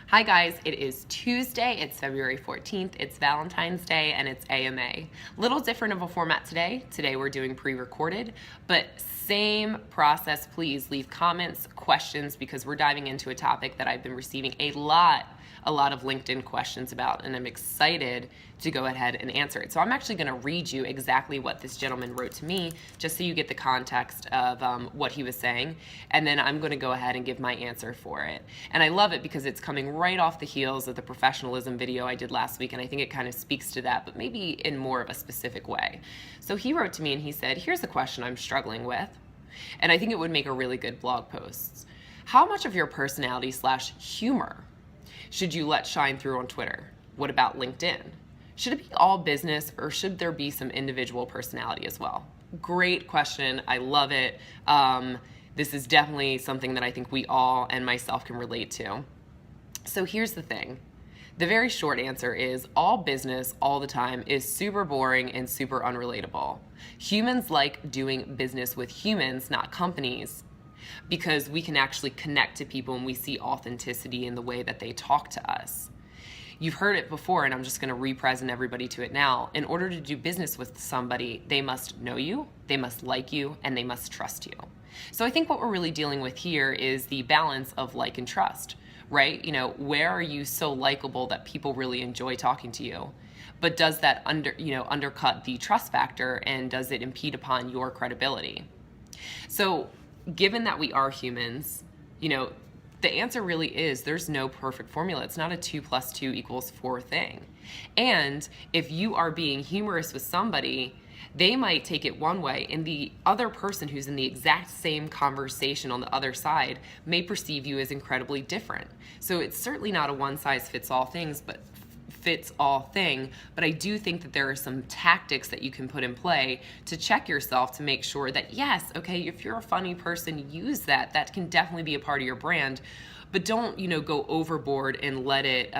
Hi guys, it is Tuesday, it's February 14th, it's Valentine's Day, and it's AMA. Little different of a format today. Today we're doing pre-recorded, but same process. Please leave comments, questions, because we're diving into a topic that I've been receiving a lot of LinkedIn questions about, and I'm excited to go ahead and answer it. So I'm actually going to read you exactly what this gentleman wrote to me, just so you get the context of what he was saying, and then I'm going to go ahead and give my answer for it. And I love it because it's coming right off the heels of the professionalism video I did last week, and I think it kind of speaks to that, but maybe in more of a specific way. So he wrote to me and he said, here's a question I'm struggling with, and I think it would make a really good blog post. How much of your personality / humor should you let shine through on Twitter? What about LinkedIn? Should it be all business, or should there be some individual personality as well? Great question. I love it. This is definitely something that I think we all, and myself, can relate to. So here's the thing. The very short answer is all business all the time is super boring and super unrelatable. Humans like doing business with humans, not companies, because we can actually connect to people and we see authenticity in the way that they talk to us. You've heard it before, and I'm just going to re-present everybody to it now. In order to do business with somebody, they must know you, they must like you, and they must trust you. So I think what we're really dealing with here is the balance of like and trust, right? You know, where are you so likable that people really enjoy talking to you? But does that undercut the trust factor, and does it impede upon your credibility? So given that we are humans, the answer really is there's no perfect formula. It's not a 2 + 2 = 4 thing. And if you are being humorous with somebody, they might take it one way, and the other person who's in the exact same conversation on the other side may perceive you as incredibly different. So it's certainly not a one-size-fits-all thing, but I do think that there are some tactics that you can put in play to check yourself to make sure that, yes, okay, if you're a funny person, use that. That can definitely be a part of your brand, but don't, go overboard and let it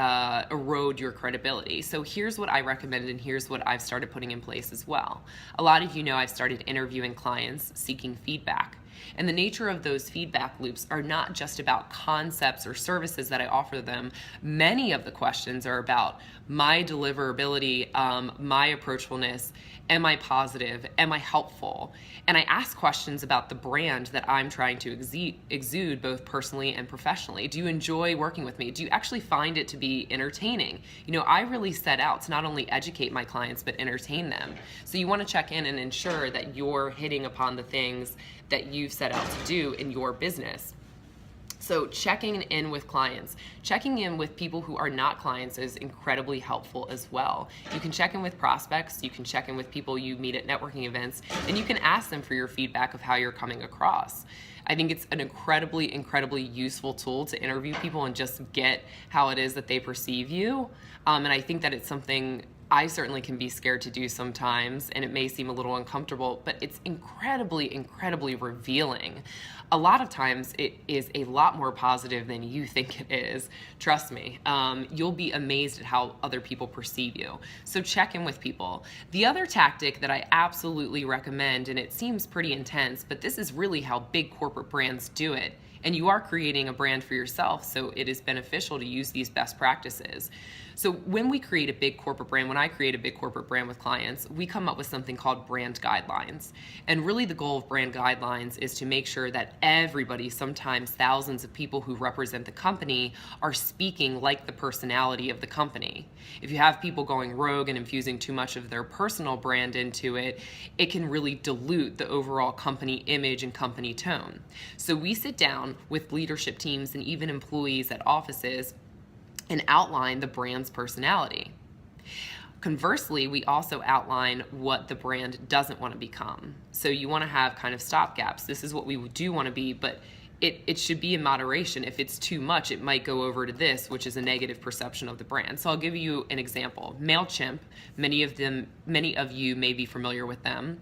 erode your credibility. So here's what I recommend, and here's what I've started putting in place as well. A lot of you know I've started interviewing clients seeking feedback. And the nature of those feedback loops are not just about concepts or services that I offer them. Many of the questions are about my deliverability, my approachableness. Am I positive? Am I helpful? And I ask questions about the brand that I'm trying to exude both personally and professionally. Do you enjoy working with me? Do you actually find it to be entertaining? I really set out to not only educate my clients, but entertain them. So you want to check in and ensure that you're hitting upon the things that you've set out to do in your business. So checking in with clients, checking in with people who are not clients is incredibly helpful as well. You can check in with prospects, you can check in with people you meet at networking events, and you can ask them for your feedback of how you're coming across. I think it's an incredibly useful tool to interview people and just get how it is that they perceive you. And I think that it's something I certainly can be scared to do sometimes, and it may seem a little uncomfortable, but it's incredibly revealing. A lot of times it is a lot more positive than you think it is. Trust me. You'll be amazed at how other people perceive you. So check in with people. The other tactic that I absolutely recommend, and it seems pretty intense, but this is really how big corporate brands do it. And you are creating a brand for yourself, so it is beneficial to use these best practices. So when we create a big corporate brand, when I create a big corporate brand with clients, we come up with something called brand guidelines. And really the goal of brand guidelines is to make sure that everybody, sometimes thousands of people who represent the company, are speaking like the personality of the company. If you have people going rogue and infusing too much of their personal brand into it, it can really dilute the overall company image and company tone. So we sit down with leadership teams and even employees at offices and outline the brand's personality. Conversely, we also outline what the brand doesn't want to become. So you want to have kind of stopgaps. This is what we do want to be, but it should be in moderation. If it's too much, it might go over to this, which is a negative perception of the brand. So I'll give you an example. MailChimp, many of you may be familiar with them.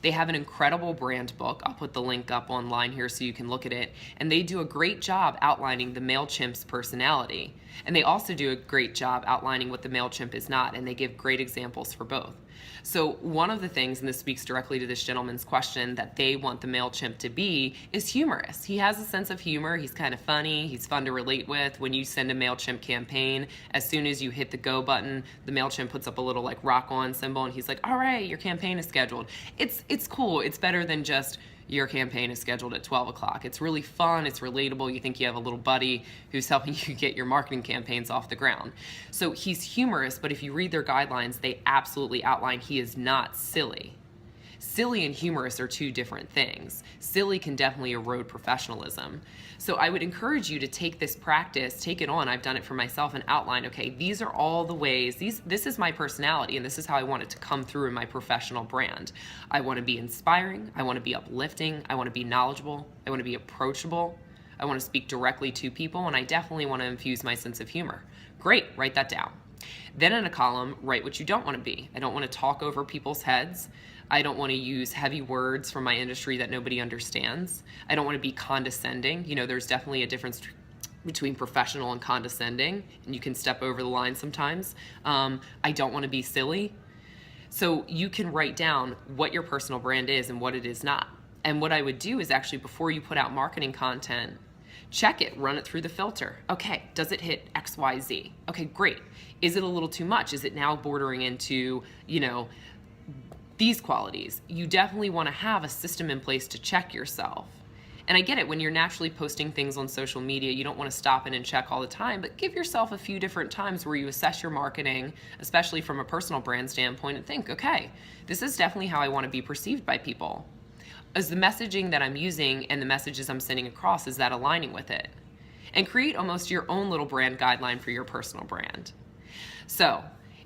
They have an incredible brand book. I'll put the link up online here so you can look at it. And they do a great job outlining the MailChimp's personality. And they also do a great job outlining what the MailChimp is not, and they give great examples for both. So one of the things, and this speaks directly to this gentleman's question, that they want the MailChimp to be is humorous. He has has a sense of humor. He's kind of funny. He's fun to relate with. When you send a MailChimp campaign, as soon as you hit the go button, the MailChimp puts up a little like rock on symbol, and he's like, all right, your campaign is scheduled. It's cool. It's better than just your campaign is scheduled at 12 o'clock. It's really fun. It's relatable. You think you have a little buddy who's helping you get your marketing campaigns off the ground. So he's humorous, but if you read their guidelines, they absolutely outline he is not silly. Silly and humorous are two different things. Silly can definitely erode professionalism. So I would encourage you to take this practice, take it on. I've done it for myself and outline, okay, these are all the ways, this is my personality and this is how I want it to come through in my professional brand. I want to be inspiring. I want to be uplifting. I want to be knowledgeable. I want to be approachable. I want to speak directly to people, and I definitely want to infuse my sense of humor. Great, write that down. Then in a column, write what you don't want to be. I don't want to talk over people's heads. I don't want to use heavy words from my industry that nobody understands. I don't want to be condescending. You know, there's definitely a difference between professional and condescending, and you can step over the line sometimes. I don't want to be silly. So you can write down what your personal brand is and what it is not. And what I would do is actually, before you put out marketing content, check it, run it through the filter. Okay, does it hit X, Y, Z? Okay, great. Is it a little too much? Is it now bordering into, you know, these qualities? You definitely want to have a system in place to check yourself. And I get it, when you're naturally posting things on social media, you don't want to stop in and check all the time, but give yourself a few different times where you assess your marketing, especially from a personal brand standpoint, and think, okay, this is definitely how I want to be perceived by people. Is the messaging that I'm using and the messages I'm sending across, is that aligning with it? And create almost your own little brand guideline for your personal brand. So,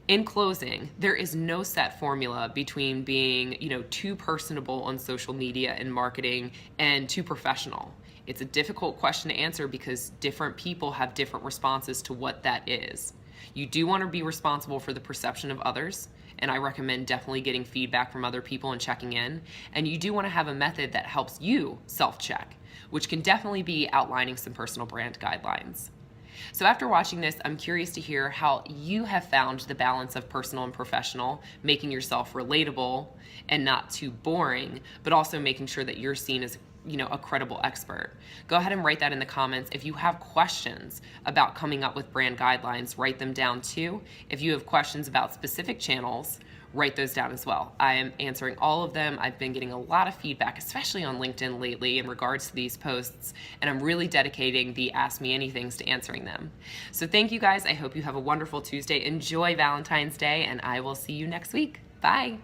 in closing, there is no set formula between being, you know, too personable on social media and marketing and too professional. It's a difficult question to answer because different people have different responses to what that is. You do want to be responsible for the perception of others, and I recommend definitely getting feedback from other people and checking in. And you do want to have a method that helps you self-check, which can definitely be outlining some personal brand guidelines. So after watching this, I'm curious to hear how you have found the balance of personal and professional, making yourself relatable and not too boring, but also making sure that you're seen as, you know, a credible expert. Go ahead and write that in the comments. If you have questions about coming up with brand guidelines, write them down too. If you have questions about specific channels, write those down as well. I am answering all of them. I've been getting a lot of feedback, especially on LinkedIn lately, in regards to these posts, and I'm really dedicating the Ask Me Anythings to answering them. So thank you guys. I hope you have a wonderful Tuesday. Enjoy Valentine's Day, and I will see you next week. Bye.